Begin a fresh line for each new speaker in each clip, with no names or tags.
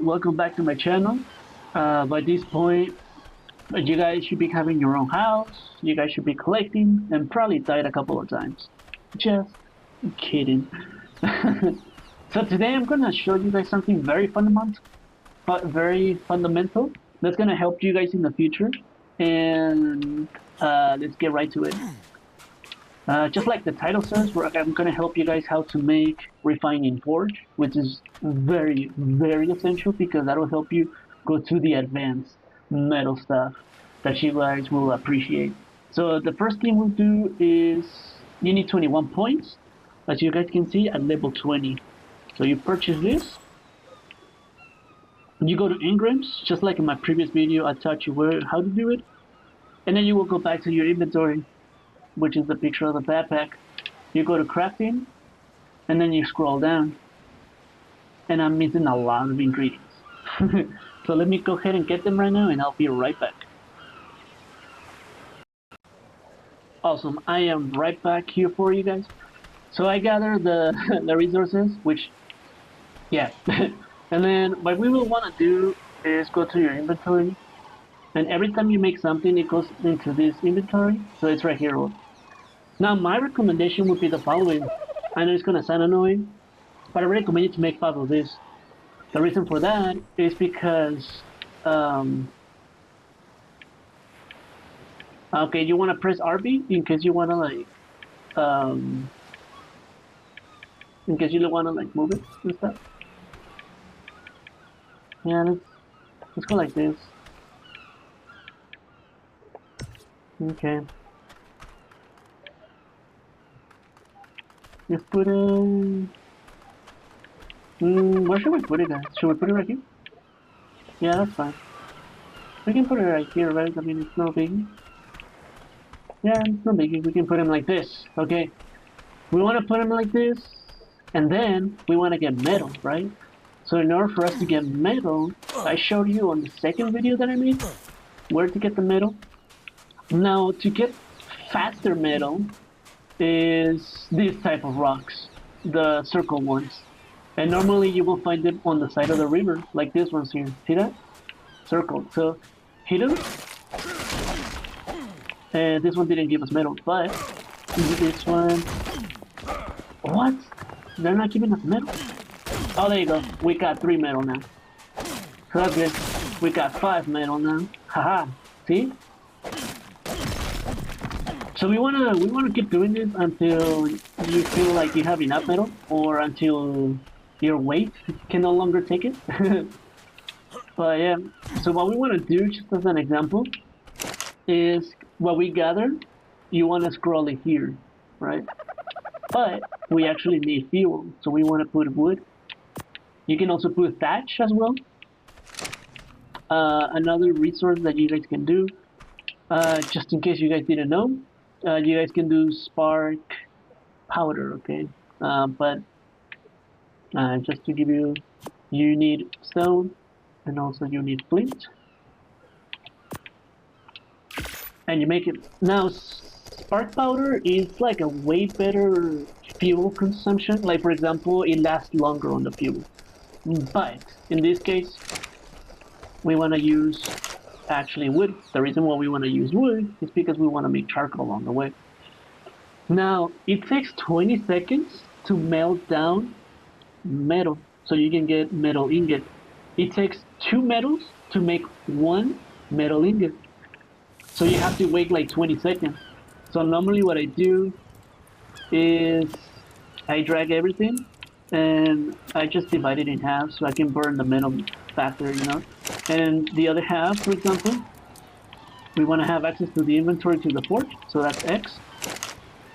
welcome back to my channel. By this point, you guys should be having your own house, you guys should be collecting, and probably died a couple of times. Just kidding. So today I'm gonna show you guys something very fundamental that's gonna help you guys in the future. And let's get right to it. Just like the title says, I'm going to help you guys how to make refining forge, which is very, very essential because that'll help you go to the advanced metal stuff that you guys will appreciate. So the first thing we'll do is you need 21 points, as you guys can see, at level 20. So you purchase this, you go to engrams, just like in my previous video I taught you how to do it, and then you will go back to your inventory, which is the picture of the backpack. You go to crafting, and then you scroll down. And I'm missing a lot of ingredients. So let me go ahead and get them right now, and I'll be right back. Awesome, I am right back here for you guys. So I gathered the resources, which, yeah. And then what we will want to do is go to your inventory. And every time you make something, it goes into this inventory. So it's right here. Now, my recommendation would be the following. I know it's going to sound annoying, but I recommend you to make 5 of this. The reason for that is because, okay, you want to press RB in case you want to move it and stuff. Yeah, let's go like this. Okay. Let's put it... where should we put it, guys? Should we put it right here? Yeah, that's fine. We can put it right here, right? I mean, it's no biggie. Yeah, it's no biggie. We can put him like this, okay? We want to put him like this, and then we want to get metal, right? So in order for us to get metal, I showed you on the second video that I made where to get the metal. Now, to get faster metal is this type of rocks, the circle ones. And normally you will find them on the side of the river, like this one's here. See that? Circle. So, hit them. And this one didn't give us metal, but this one... What? They're not giving us metal. Oh, there you go. We got 3 metal now. So that's good. We got 5 metal now. Haha. See? So we wanna keep doing this until you feel like you have enough metal, or until your weight can no longer take it. But yeah, so what we want to do, just as an example, is what we gather, you want to scroll it here, right? But we actually need fuel, so we want to put wood. You can also put thatch as well. Another resource that you guys can do, just in case you guys didn't know, you guys can do spark powder, okay? But just to give you, you need stone, and also you need flint. And you make it. Now, spark powder is like a way better fuel consumption. Like, for example, it lasts longer on the fuel. But, in this case, we want to use actually wood. The reason why we want to use wood is because we want to make charcoal along the way. Now, it takes 20 seconds to melt down metal, so you can get metal ingot. It takes 2 metals to make 1 metal ingot. So you have to wait like 20 seconds. So normally what I do is I drag everything and I just divide it in half so I can burn the metal faster, you know. And the other half, for example, we want to have access to the inventory to the forge, so that's X.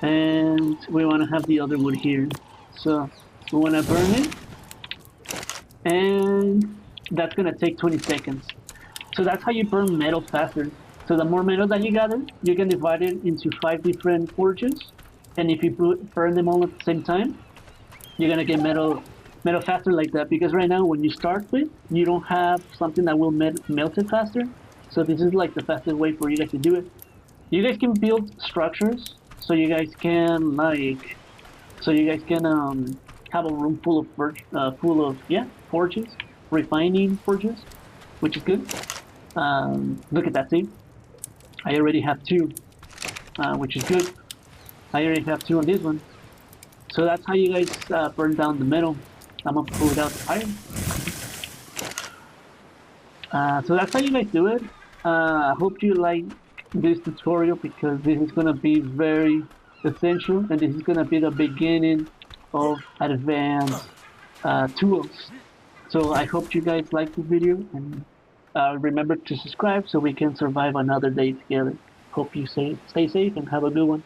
And we want to have the other wood here. So we want to burn it, and that's going to take 20 seconds. So that's how you burn metal faster. So the more metal that you gather, you can divide it into 5 different forges, and if you burn them all at the same time, you're going to get metal faster like that, because right now when you start with, you don't have something that will melt it faster. So this is like the fastest way for you guys to do it. You guys can build structures, so you guys can have a room full of forges, refining forges, which is good. Look at that, see? I already have 2, which is good. I already have 2 on this one. So that's how you guys burn down the metal. I'm gonna pull out the iron. So that's how you guys do it. I hope you like this tutorial because this is gonna be very essential and this is gonna be the beginning of advanced tools. So I hope you guys like this video and remember to subscribe so we can survive another day together. Hope you stay safe and have a good one.